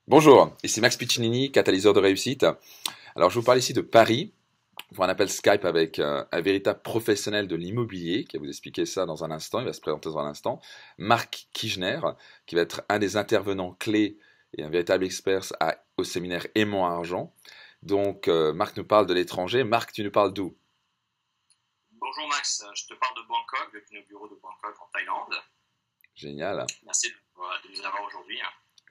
Bonjour, ici Max Piccinini, catalyseur de réussite. Alors, je vous parle ici de Paris pour un appel Skype avec un véritable professionnel de l'immobilier qui va vous expliquer ça dans un instant. Il va se présenter dans un instant. Marc Kijner, qui va être un des intervenants clés et un véritable expert au séminaire Aimant Argent. Donc, Marc nous parle de l'étranger. Marc, tu nous parles d'où? Bonjour Max, je te parle de Bangkok, depuis nos bureaux de Bangkok en Thaïlande. Génial. Merci de nous avoir aujourd'hui.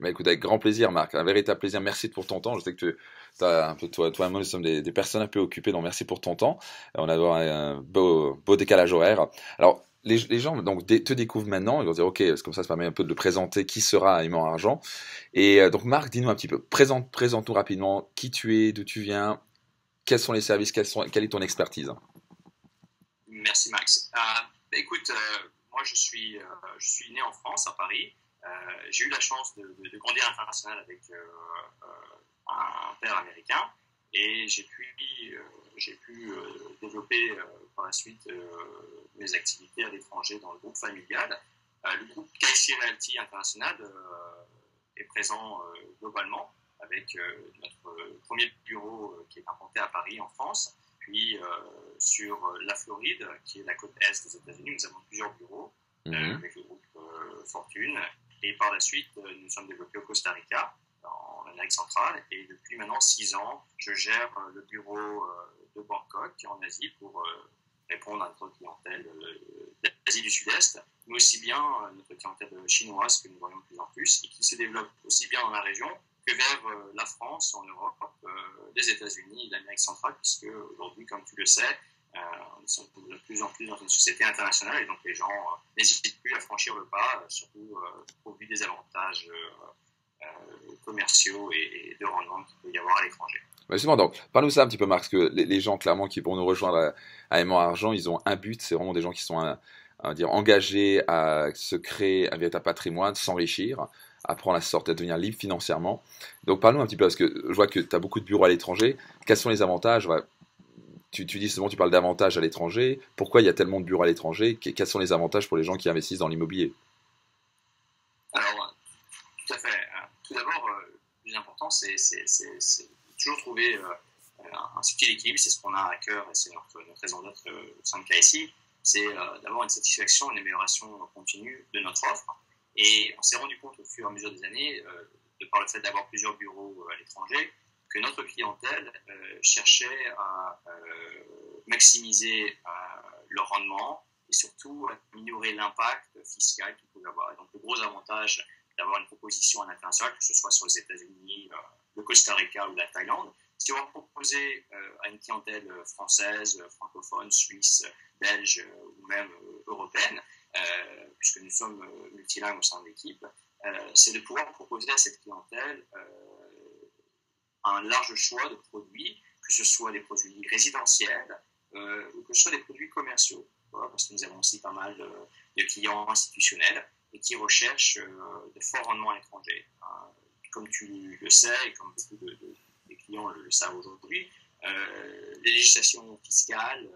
Bah écoute, avec grand plaisir, Marc, un véritable plaisir. Merci pour ton temps. Je sais que tu as un peu, toi et moi, nous sommes des personnes un peu occupées, donc merci pour ton temps. On a un beau décalage horaire. Alors, les gens donc te découvrent maintenant, ils vont dire, ok, comme ça permet un peu de présenter qui sera Aimant Argent. Et donc, Marc, dis-nous un petit peu, présente-nous rapidement qui tu es, d'où tu viens, quels sont les services, quelle est ton expertise. Merci Max. Écoute, moi je suis né en France, à Paris. J'ai eu la chance de grandir à l'international avec un père américain et j'ai pu développer par la suite mes activités à l'étranger dans le groupe familial. Le groupe KC Realty International est présent globalement avec notre premier bureau qui est implanté à Paris en France, puis sur la Floride qui est la côte est des États-Unis. Nous avons plusieurs bureaux avec le groupe Fortune. Et par la suite, nous sommes développés au Costa Rica, en Amérique centrale. Et depuis maintenant 6 ans, je gère le bureau de Bangkok, en Asie, pour répondre à notre clientèle d'Asie du Sud-Est, mais aussi bien notre clientèle chinoise que nous voyons de plus en plus, et qui se développe aussi bien dans la région que vers la France, en Europe, les États-Unis et l'Amérique centrale, puisque aujourd'hui, comme tu le sais, nous sommes de plus en plus dans une société internationale et donc les gens n'hésitent plus à franchir le pas, surtout au vu des avantages commerciaux et de rendement qu'il peut y avoir à l'étranger. Justement, donc, parle-nous ça un petit peu, Marc, parce que les gens, clairement, qui vont nous rejoindre à Aimant Argent, ils ont un but, c'est vraiment des gens qui sont, on va dire, engagés à se créer un véritable patrimoine, s'enrichir, apprendre à sortir, à devenir libre financièrement. Donc, parle-nous un petit peu, parce que je vois que tu as beaucoup de bureaux à l'étranger. Quels sont les avantages? Tu dis souvent, tu parles d'avantages à l'étranger. Pourquoi il y a tellement de bureaux à l'étranger? Quels sont les avantages pour les gens qui investissent dans l'immobilier? Alors, tout à fait. Tout d'abord, le plus important, c'est toujours trouver un subtil équilibre. C'est ce qu'on a à cœur et c'est notre raison d'être au sein de KSI. C'est d'avoir une satisfaction, une amélioration continue de notre offre. Et on s'est rendu compte au fur et à mesure des années, de par le fait d'avoir plusieurs bureaux à l'étranger, que notre clientèle cherchait à maximiser leur rendement et surtout à améliorer l'impact fiscal qu'ils pouvaient avoir. Et donc le gros avantage d'avoir une proposition à l'international, que ce soit sur les États-Unis, le Costa Rica ou la Thaïlande, c'est de proposer à une clientèle française, francophone, suisse, belge ou même européenne, puisque nous sommes multilingues au sein de l'équipe, c'est de pouvoir proposer à cette clientèle un large choix de produits, que ce soit des produits résidentiels ou que ce soit des produits commerciaux. Voilà, parce que nous avons aussi pas mal de clients institutionnels et qui recherchent de forts rendements à l'étranger. Comme tu le sais et comme beaucoup des clients le savent aujourd'hui, les législations fiscales,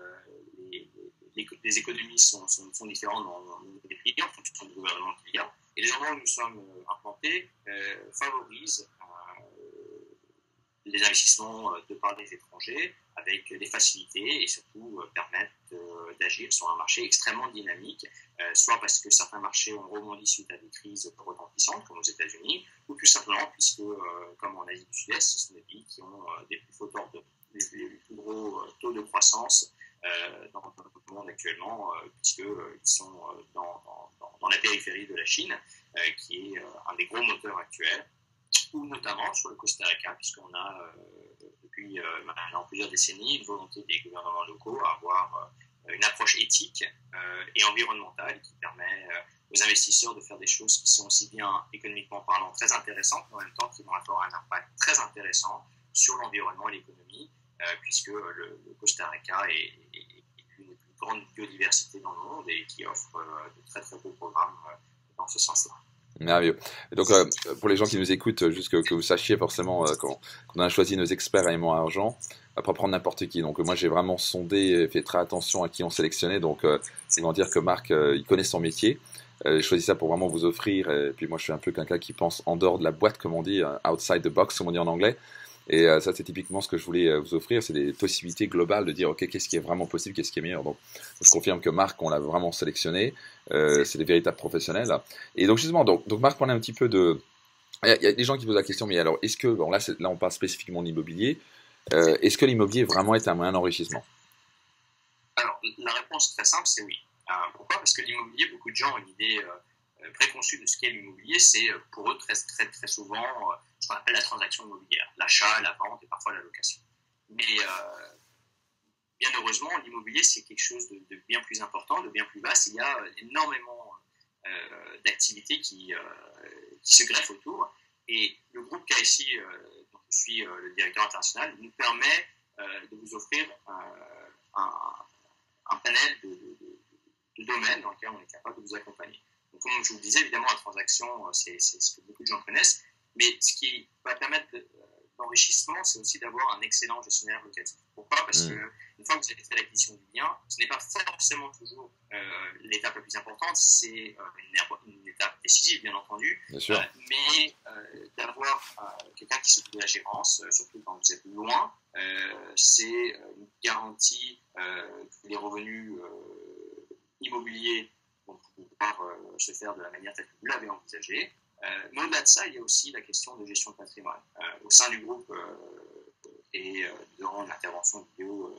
les économies sont différentes dans les pays en fonction du gouvernement qu'il y a. Et les endroits où nous sommes implantés favorisent les investissements de par des étrangers avec des facilités et surtout permettent d'agir sur un marché extrêmement dynamique, soit parce que certains marchés ont rebondi suite à des crises retentissantes comme aux États-Unis, ou plus simplement puisque, comme en Asie du Sud-Est, ce sont des pays qui ont des plus gros taux de croissance dans le monde actuellement, puisqu'ils sont dans la périphérie de la Chine, qui est un des gros moteurs actuels, ou notamment sur le Costa Rica, puisqu'on a depuis maintenant plusieurs décennies une volonté des gouvernements locaux à avoir une approche éthique et environnementale qui permet aux investisseurs de faire des choses qui sont aussi bien économiquement parlant très intéressantes, mais en même temps qui vont avoir un impact très intéressant sur l'environnement et l'économie, puisque le Costa Rica est une des plus grandes biodiversités dans le monde et qui offre de très très beaux programmes dans ce sens-là. Merveilleux. Donc, pour les gens qui nous écoutent, juste que vous sachiez forcément qu'on a choisi nos experts à Aimant Argent, à pas prendre n'importe qui. Donc, moi, j'ai vraiment sondé et fait très attention à qui on sélectionnait. Donc, c'est vraiment dire que Marc, il connaît son métier. choisi ça pour vraiment vous offrir. Et puis moi, je suis un peu quelqu'un qui pense en dehors de la boîte, comme on dit, outside the box, comme on dit en anglais. Et ça, c'est typiquement ce que je voulais vous offrir, c'est des possibilités globales de dire, ok, qu'est-ce qui est vraiment possible, qu'est-ce qui est meilleur. Donc, je confirme que Marc, on l'a vraiment sélectionné. C'est des véritables professionnels. Et donc justement, donc Marc, on a un petit peu de... Il y a des gens qui posent la question, mais alors, est-ce que, bon là, là on parle spécifiquement d'immobilier, est-ce que l'immobilier vraiment est un moyen d'enrichissement? Alors, la réponse très simple, c'est oui. Pourquoi? Parce que l'immobilier, beaucoup de gens ont une idée préconçue de ce qu'est l'immobilier. C'est pour eux très, très, très souvent ce qu'on appelle la transaction immobilière, l'achat, la vente et parfois la location. Mais bien heureusement, l'immobilier, c'est quelque chose de bien plus important, de bien plus vaste. Il y a énormément d'activités qui se greffent autour. Et le groupe KSI, dont je suis le directeur international, nous permet de vous offrir un panel de domaines dans lesquels on est capable de vous accompagner. Donc, comme je vous le disais, évidemment, la transaction, c'est ce que beaucoup de gens connaissent, mais ce qui va permettre l'enrichissement, c'est aussi d'avoir un excellent gestionnaire locatif. Pourquoi? Parce que une fois que vous avez fait l'acquisition du bien, ce n'est pas forcément toujours l'étape la plus importante, c'est une étape décisive, bien entendu, Bien sûr. mais d'avoir quelqu'un qui s'occupe de la gérance, surtout quand vous êtes loin, c'est une garantie que les revenus immobiliers vont pouvoir se faire de la manière telle que vous l'avez envisagé. Mais au-delà de ça, il y a aussi la question de gestion de patrimoine. Au sein du groupe et durant l'intervention vidéo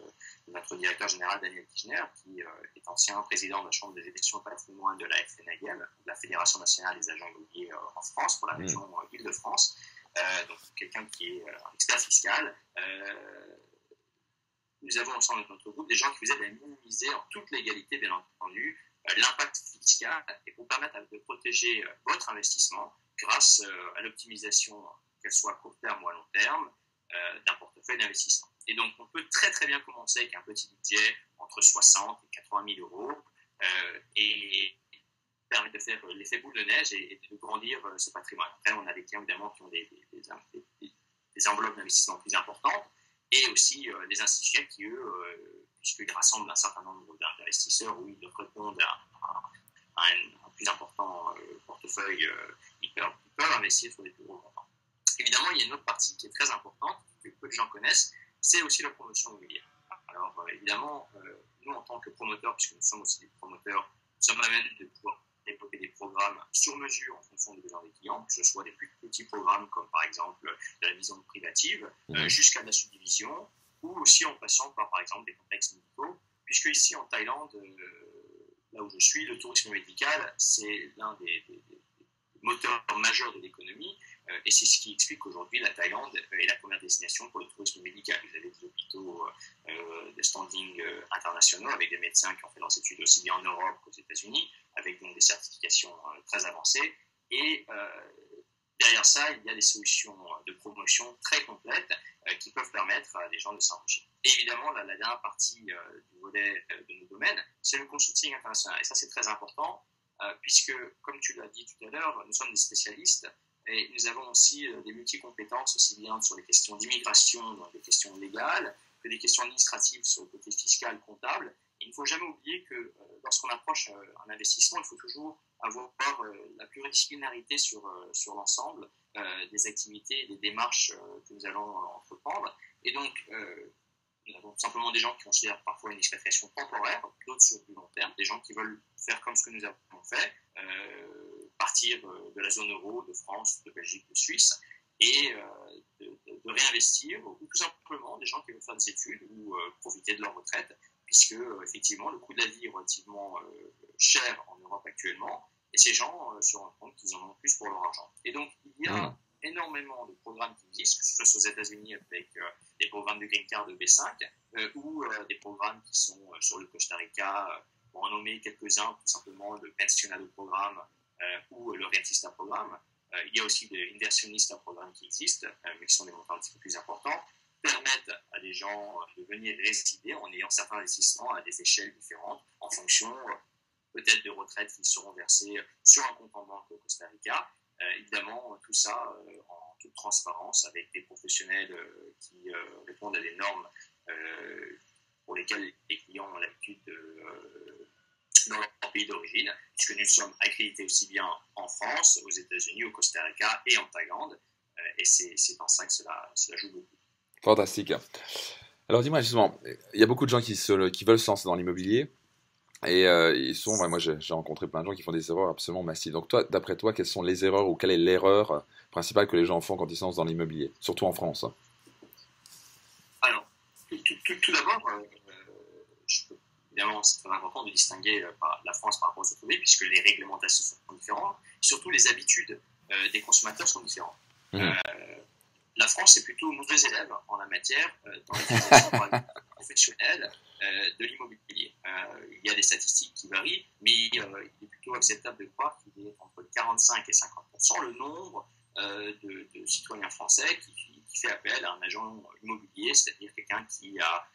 de notre directeur général Daniel Kirchner, qui est ancien président de la Chambre de gestion de patrimoine de la FNAIM, la Fédération nationale des agents immobiliers en France, pour la région Île-de-France, donc quelqu'un qui est un expert fiscal. Nous avons au sein de notre groupe des gens qui vous aident à minimiser en toute légalité, bien entendu, l'impact fiscal et pour permettre de protéger votre investissement grâce à l'optimisation, qu'elle soit à court terme ou à long terme, d'un portefeuille d'investissement. Et donc, on peut très très bien commencer avec un petit budget entre 60 et 80 000 euros et permettre de faire l'effet boule de neige et de grandir ce patrimoine. Après, on a des clients évidemment qui ont des enveloppes d'investissement plus importantes et aussi des institutionnels qui, eux, puisqu'ils rassemblent un certain nombre d'investisseurs où ils répondent à un plus important portefeuille, ils peuvent investir sur des plus gros montants. Évidemment, il y a une autre partie qui est très importante, que peu de gens connaissent, c'est aussi la promotion immobilière. Alors, évidemment, nous, en tant que promoteurs, puisque nous sommes aussi des promoteurs, nous sommes à même de pouvoir développer des programmes sur mesure en fonction des besoins des clients, que ce soit des plus petits programmes comme par exemple de la vision privative, jusqu'à de la subdivision, ou aussi en passant par exemple des complexes médicaux, puisque ici en Thaïlande, là où je suis, le tourisme médical, c'est l'un des moteurs majeurs de l'économie, et c'est ce qui explique qu'aujourd'hui la Thaïlande est la première destination pour le tourisme médical. Vous avez des hôpitaux de standing internationaux avec des médecins qui ont fait leurs études aussi bien en Europe qu'aux États-Unis, avec donc des certifications très avancées. Et derrière ça, il y a des solutions de promotion très complètes qui peuvent permettre à des gens de s'enrichir. Et évidemment, la dernière partie du volet de nos domaines, c'est le consulting international. Et ça, c'est très important, puisque, comme tu l'as dit tout à l'heure, nous sommes des spécialistes et nous avons aussi des multi-compétences, aussi bien sur les questions d'immigration, donc des questions légales, que des questions administratives sur le côté fiscal, comptable. Et il ne faut jamais oublier que lorsqu'on approche un investissement, il faut toujours avoir la pluridisciplinarité sur l'ensemble des activités et des démarches que nous allons entreprendre. Et donc, nous avons tout simplement des gens qui considèrent parfois une expatriation temporaire, d'autres sur du long terme, des gens qui veulent faire comme ce que nous avons fait, partir de la zone euro, de France, de Belgique, de Suisse, et de réinvestir, ou tout simplement des gens qui veulent faire des études ou profiter de leur retraite, puisque effectivement le coût de la vie est relativement cher en Europe actuellement, et ces gens se rendent compte qu'ils en ont plus pour leur argent. Et donc il y a énormément de programmes qui existent, que ce soit aux États-Unis avec des programmes de Green Card de B5 ou des programmes qui sont sur le Costa Rica, pour en nommer quelques-uns, tout simplement le Pensionado Programme ou le Rentista Programme. Il y a aussi des Inversionista Programmes qui existent, mais qui sont des montants un petit peu plus importants, permettent à des gens de venir résider en ayant certains investissements à des échelles différentes en fonction peut-être de retraites qui seront versées sur un compte en banque au Costa Rica. Évidemment, tout ça en toute transparence avec des professionnels qui répondent à des normes pour lesquelles les clients ont l'habitude dans leur pays d'origine, puisque nous sommes accrédités aussi bien en France, aux États-Unis, au Costa Rica et en Thaïlande. Et c'est en ça que cela joue beaucoup. Fantastique. Alors dis-moi justement, il y a beaucoup de gens qui veulent se lancer dans l'immobilier et moi j'ai rencontré plein de gens qui font des erreurs absolument massives. Donc toi, d'après toi, quelles sont les erreurs ou quelle est l'erreur principale que les gens font quand ils se lancent dans l'immobilier, surtout en France? Alors, tout d'abord, évidemment, c'est très important de distinguer la France par rapport aux autres pays, puisque les réglementations sont différentes, surtout les habitudes des consommateurs sont différentes. La France est plutôt mauvais élève en la matière dans l'utilisation professionnelle de l'immobilier. Il y a des statistiques qui varient, mais il est plutôt acceptable de croire qu'il est entre 45 et 50% le nombre de citoyens français qui fait appel à un agent immobilier, c'est-à-dire quelqu'un qui a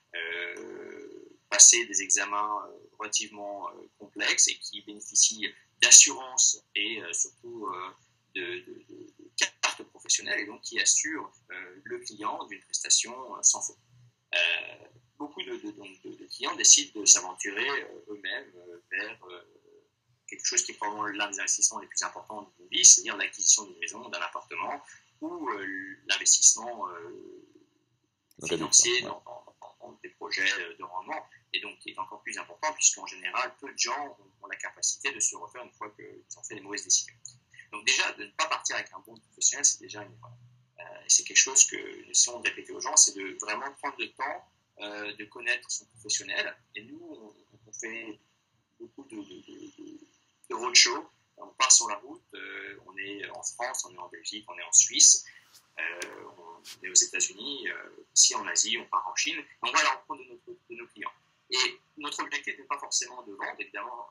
passé des examens relativement complexes et qui bénéficie d'assurance et surtout de carte professionnelle et donc qui assure le client d'une prestation sans faute. Beaucoup de clients décident de s'aventurer eux-mêmes vers quelque chose qui est probablement l'un des investissements les plus importants de nos vies, c'est-à-dire l'acquisition d'une maison, d'un appartement ou l'investissement financier dans des projets de rendement, et donc qui est encore plus important puisqu'en général, peu de gens ont la capacité de se refaire une fois qu'ils ont fait des mauvaises décisions. Donc déjà, de ne pas partir avec un bon professionnel, c'est déjà une erreur. Et c'est quelque chose que nous essayons de répéter aux gens, c'est de vraiment prendre le temps de connaître son professionnel. Et nous, on fait beaucoup de roadshow. On part sur la route, on est en France, on est en Belgique, on est en Suisse, on est aux États-Unis, ici en Asie, on part en Chine. On va leur prendre de nos clients. Et notre objectif n'est pas forcément de vendre, évidemment,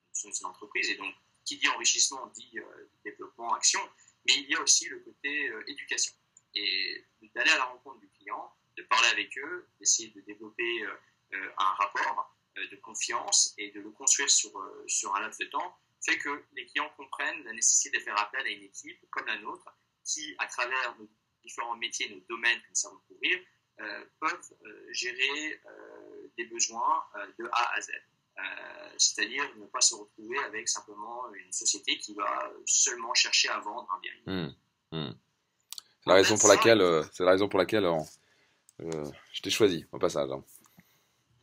nous sommes une entreprise, et donc qui dit enrichissement dit développement, action, mais il y a aussi le côté éducation. Et d'aller à la rencontre du client, de parler avec eux, d'essayer de développer un rapport de confiance et de le construire sur un laps de temps, fait que les clients comprennent la nécessité de faire appel à une équipe comme la nôtre qui, à travers nos différents métiers, nos domaines que nous savons couvrir, peuvent gérer des besoins de A à Z. C'est-à-dire ne pas se retrouver avec simplement une société qui va seulement chercher à vendre un bien. C'est la raison pour laquelle je t'ai choisi au passage.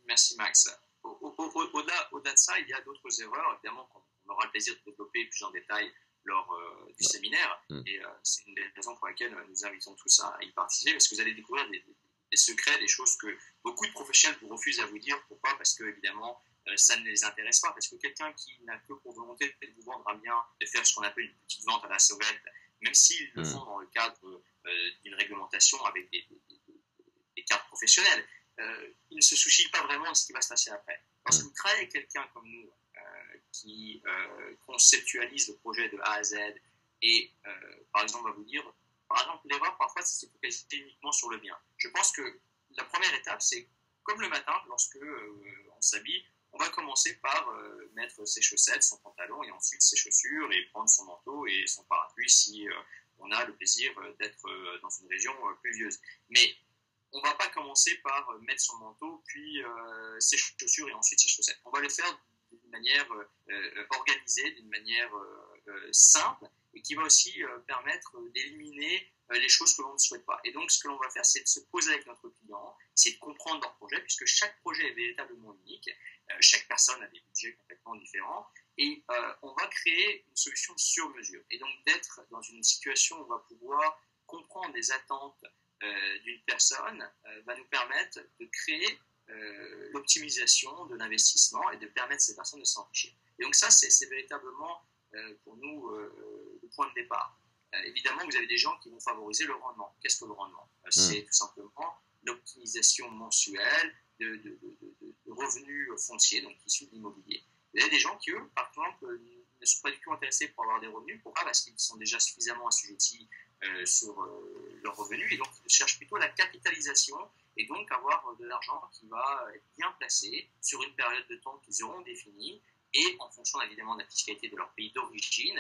Merci Max. Au-delà de ça, il y a d'autres erreurs, évidemment, qu'on aura le plaisir de développer plus en détail lors du séminaire. Et c'est une des raisons pour lesquelles nous invitons tous à y participer, parce que vous allez découvrir des secrets, des choses que beaucoup de professionnels vous refusent à vous dire. Pourquoi ? Parce que, évidemment, ça ne les intéresse pas. Parce que quelqu'un qui n'a que pour volonté de vous vendre un bien, de faire ce qu'on appelle une petite vente à la sauvette, même s'ils le font dans le cadre d'une réglementation avec des cartes professionnelles, il ne se soucie pas vraiment de ce qui va se passer après. Parce que vous travaillez avec quelqu'un comme nous qui conceptualise le projet de A à Z et, par exemple, va vous dire, par exemple, l'erreur, parfois, c'est focaliser uniquement sur le bien. Je pense que la première étape, c'est comme le matin, lorsque on s'habille, on va commencer par mettre ses chaussettes, son pantalon et ensuite ses chaussures et prendre son manteau et son parapluie si on a le plaisir d'être dans une région pluvieuse. Mais on ne va pas commencer par mettre son manteau, puis ses chaussures et ensuite ses chaussettes. On va le faire d'une manière organisée, d'une manière simple et qui va aussi permettre d'éliminer les choses que l'on ne souhaite pas. Et donc, ce que l'on va faire, c'est de se poser avec notre client, c'est de comprendre leur projet, puisque chaque projet est véritablement unique. Chaque personne a des budgets complètement différents. Et on va créer une solution sur mesure. Et donc, d'être dans une situation où on va pouvoir comprendre les attentes d'une personne va nous permettre de créer l'optimisation de l'investissement et de permettre à ces personnes de s'enrichir. Et donc ça, c'est véritablement pour nous le point de départ. Évidemment, vous avez des gens qui vont favoriser le rendement. Qu'est-ce que le rendement ? C'est tout simplement l'optimisation mensuelle de revenus fonciers, donc issus de l'immobilier. Vous avez des gens qui, eux, par exemple, ne sont pas du tout intéressés pour avoir des revenus. Pourquoi ? Parce qu'ils sont déjà suffisamment assujettis sur leurs revenus et donc ils cherchent plutôt la capitalisation et donc avoir de l'argent qui va être bien placé sur une période de temps qu'ils auront définie et en fonction évidemment de la fiscalité de leur pays d'origine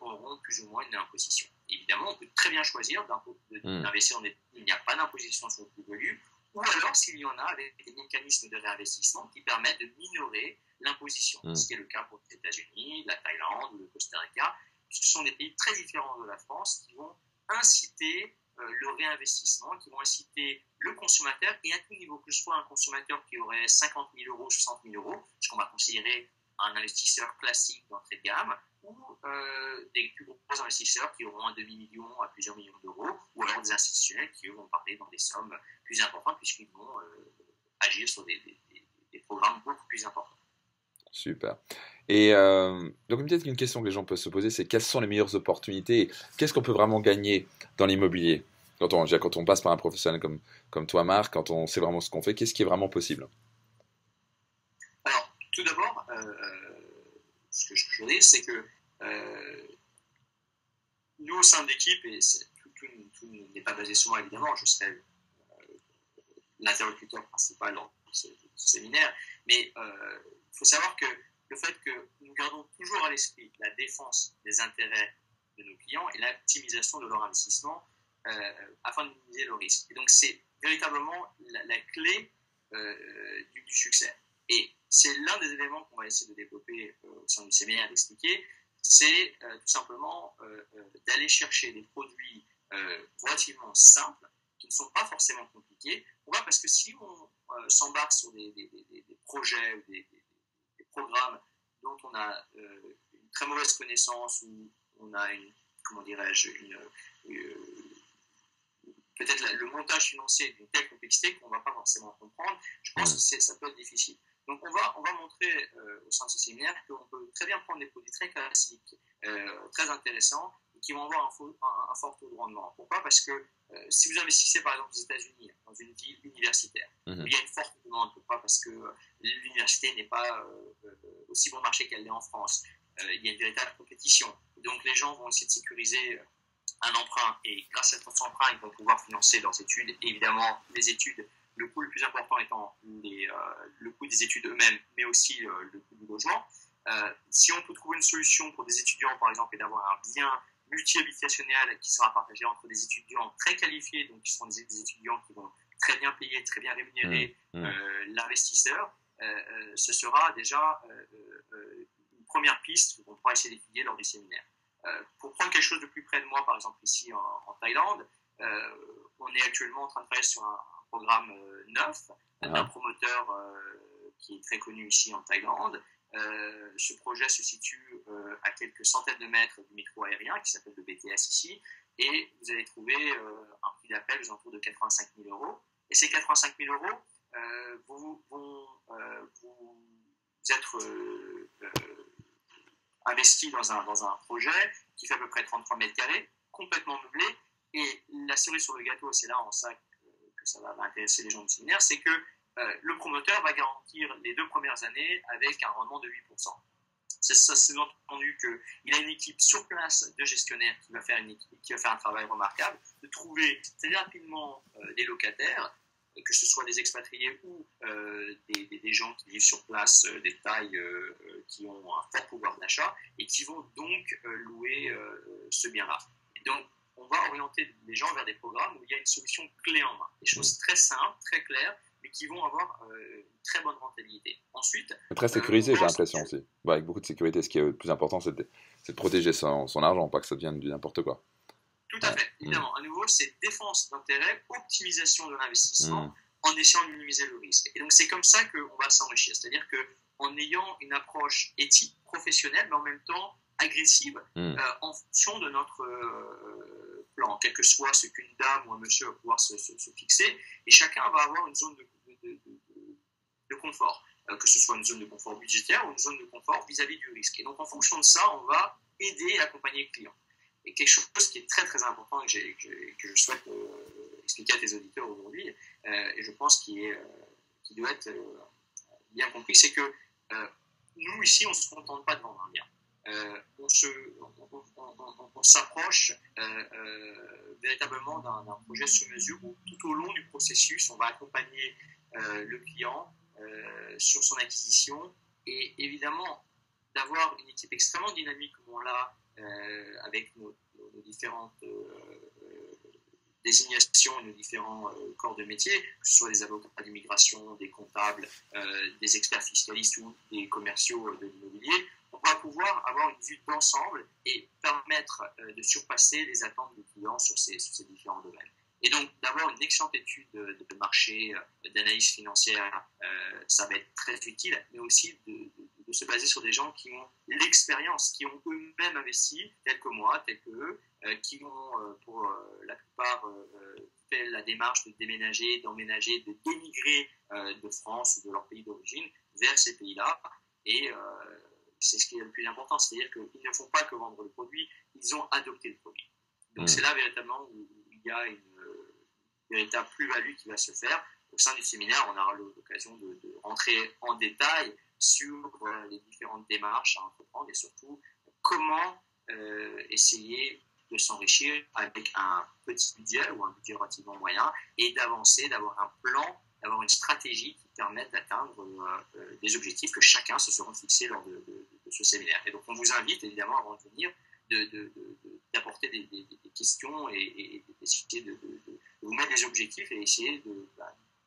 auront plus ou moins une imposition. Évidemment, on peut très bien choisir d'investir dans des pays où il n'y a pas d'imposition sur le plus-value ou alors s'il y en a avec des mécanismes de réinvestissement qui permettent de minorer l'imposition, ce qui est le cas pour les États-Unis, la Thaïlande ou le Costa Rica. Ce sont des pays très différents de la France qui vont inciter le réinvestissement, qui vont inciter le consommateur, et à tout niveau, que ce soit un consommateur qui aurait 50 000 euros, 60 000 euros, ce qu'on va considérer un investisseur classique d'entrée de gamme, ou des plus gros investisseurs qui auront un demi-million à plusieurs millions d'euros, ou alors des institutionnels qui vont parler dans des sommes plus importantes puisqu'ils vont agir sur des programmes beaucoup plus importants. Super. Et donc peut-être qu'une question que les gens peuvent se poser, c'est quelles sont les meilleures opportunités? Qu'est-ce qu'on peut vraiment gagner dans l'immobilier? Quand on passe par un professionnel comme toi, Marc, quand on sait vraiment ce qu'on fait, qu'est-ce qui est vraiment possible? Alors, tout d'abord, ce que je veux dire, c'est que nous, au sein de l'équipe, et tout n'est pas basé sur moi, évidemment, je serai l'interlocuteur principal dans ce séminaire, mais il faut savoir que le fait que nous gardons toujours à l'esprit la défense des intérêts de nos clients et l'optimisation de leur investissement afin de minimiser le risque. Et donc, c'est véritablement la clé du succès. Et c'est l'un des éléments qu'on va essayer de développer au sein du séminaire, d'expliquer, c'est tout simplement d'aller chercher des produits relativement simples, qui ne sont pas forcément compliqués. Pourquoi ? Parce que si on s'embarque sur des projets ou des programmes dont on a une très mauvaise connaissance, ou on a peut-être le montage financier d'une telle complexité qu'on ne va pas forcément comprendre, je pense que ça peut être difficile. Donc on va montrer au sein de ce séminaire qu'on peut très bien prendre des produits très classiques, très intéressants, et qui vont avoir un fort taux de rendement. Pourquoi ? Parce que si vous investissez par exemple aux États-Unis, dans une ville universitaire, il y a une forte demande. Pourquoi ? Parce que l'université n'est pas aussi bon marché qu'elle l'est en France. Il y a une véritable compétition. Donc les gens vont essayer de sécuriser un emprunt, et grâce à cet emprunt, ils vont pouvoir financer leurs études. Et évidemment, les études, le coût le plus important étant le coût des études eux-mêmes, mais aussi le coût du logement. Si on peut trouver une solution pour des étudiants, par exemple, et d'avoir un bien multi-habitationnel qui sera partagé entre des étudiants très qualifiés, donc qui seront des étudiants qui vont très bien payer, très bien rémunérer l'investisseur, ce sera déjà une première piste qu'on pourra essayer d'étudier lors du séminaire. Pour prendre quelque chose de plus près de moi, par exemple ici en Thaïlande, on est actuellement en train de travailler sur un programme neuf d'un promoteur qui est très connu ici en Thaïlande. Ce projet se situe à quelques centaines de mètres du métro aérien qui s'appelle le BTS ici, et vous allez trouver un prix d'appel aux alentours de 85 000 euros. Et ces 85 000 euros vont être investis dans un projet qui fait à peu près 33 mètres carrés, complètement meublé. Et la cerise sur le gâteau, c'est là en ça que ça va intéresser les gens du séminaire, c'est que le promoteur va garantir les 2 premières années avec un rendement de 8%. Ça, c'est entendu qu'il a une équipe sur place de gestionnaires qui va faire un travail remarquable, de trouver très rapidement des locataires, que ce soit des expatriés ou des gens qui vivent sur place, des tailles qui ont un fort pouvoir d'achat, et qui vont donc louer ce bien-là. Et donc, on va orienter les gens vers des programmes où il y a une solution clé en main. Des choses très simples, très claires, mais qui vont avoir une très bonne rentabilité. Ensuite, très sécurisé, j'ai l'impression aussi. Ouais, avec beaucoup de sécurité. Ce qui est le plus important, c'est de protéger son argent, pas que ça devienne du n'importe quoi. Tout à fait, évidemment. À nouveau, c'est défense d'intérêt, optimisation de l'investissement, en essayant de minimiser le risque. Et donc, c'est comme ça qu'on va s'enrichir. C'est-à-dire qu'en ayant une approche éthique, professionnelle, mais en même temps agressive, en fonction de notre plan, quel que soit ce qu'une dame ou un monsieur va pouvoir se fixer, et chacun va avoir une zone de confort, que ce soit une zone de confort budgétaire ou une zone de confort vis-à-vis du risque. Et donc, en fonction de ça, on va aider et accompagner le client. Et quelque chose qui est très très important et que je souhaite expliquer à tes auditeurs aujourd'hui, et je pense qui doit être bien compris, c'est que nous ici on ne se contente pas de vendre un bien. On s'approche véritablement d'un projet sur mesure où tout au long du processus on va accompagner le client sur son acquisition, et évidemment d'avoir une équipe extrêmement dynamique comme on l'a avec nos différentes désignation et nos différents corps de métier, que ce soit des avocats d'immigration, des comptables, des experts fiscalistes ou des commerciaux de l'immobilier, on va pouvoir avoir une vue d'ensemble et permettre de surpasser les attentes des clients sur ces différents domaines. Et donc, d'avoir une excellente étude de marché, d'analyse financière, ça va être très utile, mais aussi de se baser sur des gens qui ont l'expérience, qui ont eux-mêmes investi, tels que moi, tels qu'eux, qui ont, pour la plupart, fait la démarche de déménager, d'emménager, de démigrer de France ou de leur pays d'origine vers ces pays-là. Et c'est ce qui est le plus important, c'est-à-dire qu'ils ne font pas que vendre le produit, ils ont adopté le produit. Donc, c'est là véritablement où il y a une véritable plus-value qui va se faire. Au sein du séminaire, on aura l'occasion de rentrer en détail sur les différentes démarches à entreprendre et surtout comment essayer de s'enrichir avec un petit budget ou un budget relativement moyen et d'avancer, d'avoir un plan, d'avoir une stratégie qui permette d'atteindre des objectifs que chacun se sera fixés lors de ce séminaire. Et donc, on vous invite évidemment avant de venir d'apporter des questions et d'essayer de vous mettre des objectifs et essayer de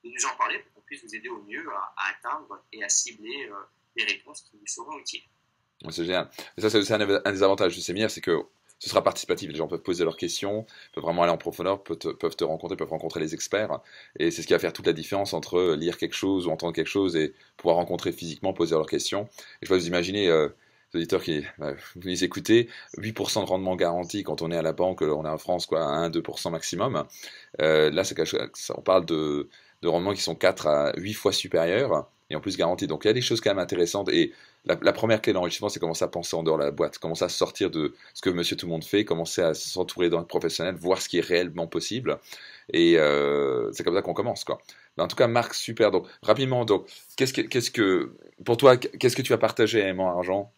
nous en parler pour qu'on puisse vous aider au mieux à atteindre et à cibler les réponses qui vous seront utiles. C'est génial. Et ça, c'est aussi un des avantages du séminaire, c'est que ce sera participatif. Les gens peuvent poser leurs questions, peuvent vraiment aller en profondeur, peuvent te rencontrer, peuvent rencontrer les experts. Et c'est ce qui va faire toute la différence entre lire quelque chose ou entendre quelque chose et pouvoir rencontrer physiquement, poser leurs questions. Et je peux vous imaginer, les auditeurs qui vous les écoutez, 8% de rendement garanti quand on est à la banque, on est en France, quoi, à 1-2% maximum. Là, on parle de rendements qui sont 4 à 8 fois supérieurs et en plus garantis. Donc il y a des choses quand même intéressantes. Et la première clé d'enrichissement, c'est commencer à penser en dehors de la boîte, commencer à sortir de ce que monsieur tout le monde fait, commencer à s'entourer d'un professionnel, voir ce qui est réellement possible. Et c'est comme ça qu'on commence, quoi. En tout cas, Marc, super. Donc rapidement, donc pour toi, qu'est-ce que tu vas partager à Aimant Argent?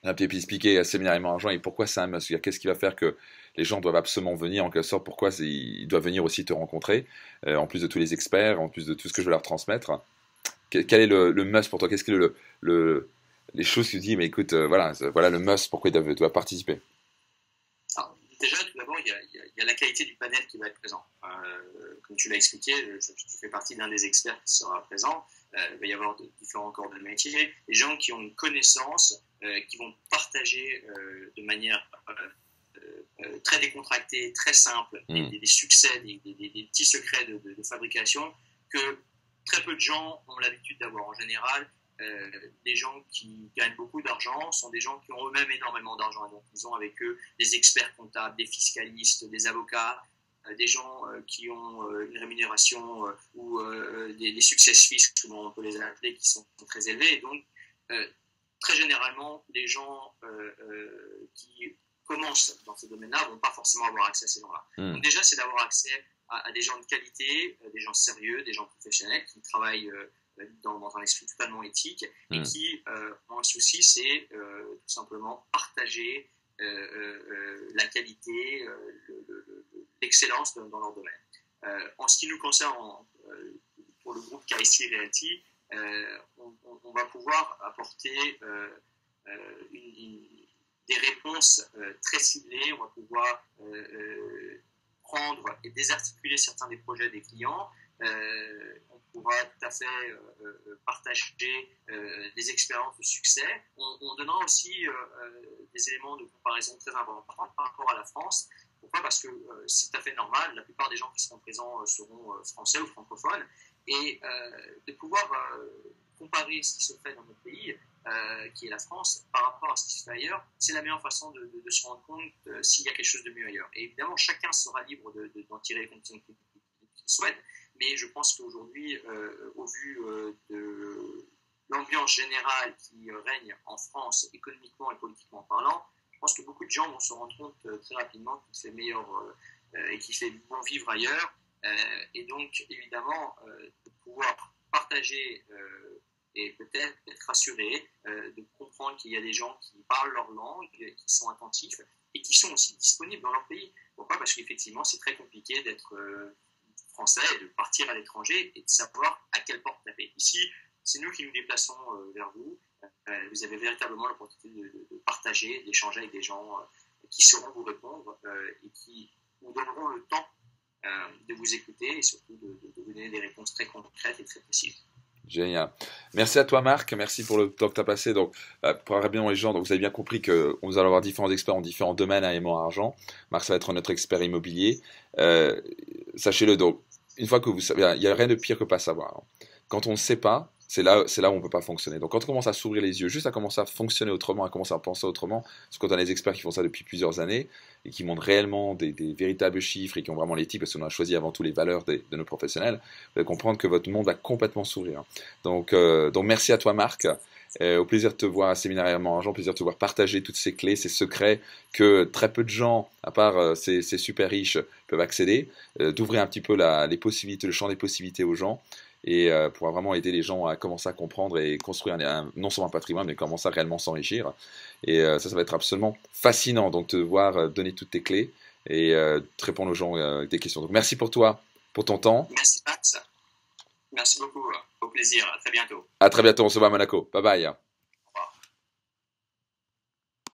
Un petit peu expliquer à Séminaire Aimant Argent et pourquoi c'est un must. Qu'est-ce qui va faire que les gens doivent absolument venir, en quelque sorte, pourquoi ils doivent venir aussi te rencontrer, en plus de tous les experts, en plus de tout ce que je vais leur transmettre. Quel est le must pour toi? Qu'est-ce que les choses que tu dis, mais écoute, voilà le must, pourquoi ils doivent participer? Alors, déjà, tout d'abord, il y a la qualité du panel qui va être présent. Comme tu l'as expliqué, je fais partie d'un des experts qui sera présent. Il va y avoir différents corps de métier, des gens qui ont une connaissance, qui vont partager de manière très décontractée, très simple, des succès, des petits secrets de fabrication que très peu de gens ont l'habitude d'avoir. En général, des gens qui gagnent beaucoup d'argent sont des gens qui ont eux-mêmes énormément d'argent. Donc, ils ont avec eux des experts comptables, des fiscalistes, des avocats, des gens qui ont une rémunération ou des success fees, comme on peut les appeler, qui sont très élevés. Et donc, très généralement, les gens qui commencent dans ce domaine-là ne vont pas forcément avoir accès à ces gens-là. Donc déjà, c'est d'avoir accès à des gens de qualité, des gens sérieux, des gens professionnels qui travaillent dans un esprit totalement éthique et qui ont un souci, c'est tout simplement partager la qualité, l'excellence dans leur domaine. En ce qui nous concerne, pour le groupe KSC Realty, on va pouvoir apporter des réponses très ciblées. On va pouvoir prendre et désarticuler certains des projets des clients. On pourra tout à fait partager des expériences de succès. On donnera aussi des éléments de comparaison très importants par rapport à la France. Pourquoi? Parce que c'est tout à fait normal. La plupart des gens qui seront présents seront français ou francophones. Et de pouvoir comparer ce qui se fait dans notre pays, qui est la France, par rapport à ce qui se fait ailleurs, c'est la meilleure façon de se rendre compte s'il y a quelque chose de mieux ailleurs. Et évidemment, chacun sera libre d'en tirer les conclusions qu'il souhaite, mais je pense qu'aujourd'hui, au vu de l'ambiance générale qui règne en France, économiquement et politiquement parlant, je pense que beaucoup de gens vont se rendre compte très rapidement qu'il fait meilleur et qu'il fait bon vivre ailleurs. Et donc, évidemment, de pouvoir partager et peut-être être rassuré, de comprendre qu'il y a des gens qui parlent leur langue, qui sont attentifs et qui sont aussi disponibles dans leur pays. Pourquoi? Parce qu'effectivement, c'est très compliqué d'être français, de partir à l'étranger et de savoir à quelle porte taper. Ici, c'est nous qui nous déplaçons vers vous. Vous avez véritablement l'opportunité de partager, d'échanger avec des gens qui sauront vous répondre et qui vous donneront le temps de vous écouter et surtout de vous donner des réponses très concrètes et très précises. Génial. Merci à toi, Marc. Merci pour le temps que tu as passé. Donc, pour bien les gens, donc vous avez bien compris que nous allons avoir différents experts en différents domaines à aimant argent. Marc, ça va être notre expert immobilier. Sachez-le, donc, une fois que vous savez, il n'y a rien de pire que pas savoir. Quand on ne sait pas, c'est là où on ne peut pas fonctionner. Donc, quand on commence à s'ouvrir les yeux, juste à commencer à fonctionner autrement, à commencer à penser autrement, parce que quand on a des experts qui font ça depuis plusieurs années et qui montrent réellement des véritables chiffres et qui ont vraiment l'éthique, parce qu'on a choisi avant tout les valeurs de nos professionnels, vous allez comprendre que votre monde va complètement s'ouvrir. Donc, merci à toi, Marc. Au plaisir de te voir à Séminaire Aimant Argent, plaisir de te voir partager toutes ces clés, ces secrets que très peu de gens, à part ces super riches, peuvent accéder, d'ouvrir un petit peu les possibilités, le champ des possibilités aux gens et pour vraiment aider les gens à commencer à comprendre et construire non seulement un patrimoine, mais commencer à réellement s'enrichir. Et ça va être absolument fascinant donc de voir donner toutes tes clés et de répondre aux gens des questions. Donc merci pour toi, pour ton temps. Merci Max. Merci beaucoup. Au plaisir. À très bientôt. À très bientôt. On se voit à Monaco. Bye bye.